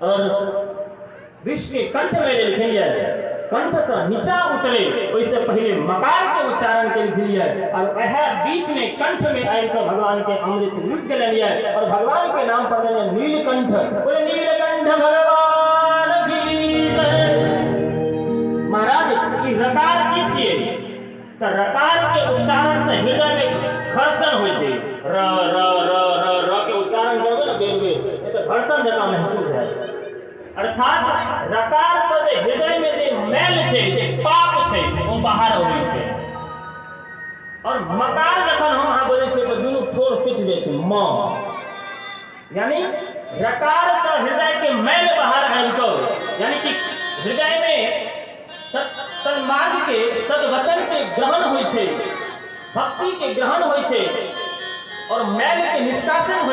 और विश्व के कंठ में लिखिए, कंठ से नीचा उतरे वैसे पहले मकार के उच्चारण के लिखिए और वह बीच में कंठ में आए तो भगवान के अमृत लुट के लिए और भगवान के नाम पर नीलकंठ, बोले नीलकंठ भगवान की जय। महाराज की रकार की छिए तो रकार के उच्चारण से हृदय में घर्षण होय छै। र र र र र के उच्चारण करबे ना बेरबे तो घर्षण जका महसूस है। अर्थात रकार से जे हृदय में जे मैल छै, जे पाप छै, वो बाहर आबै छै। और मकार जखन हम अहाँ बोलै छियै तो दुनू ठोर सुट जाइ छै म, यानी रकार से हृदय के मैल बाहर आयल तो यानी कि हृदय में सन्मार्ग के सद्वचन के ग्रहण होय छै, भक्ति के ग्रहण होय छै और मैल के निष्कासन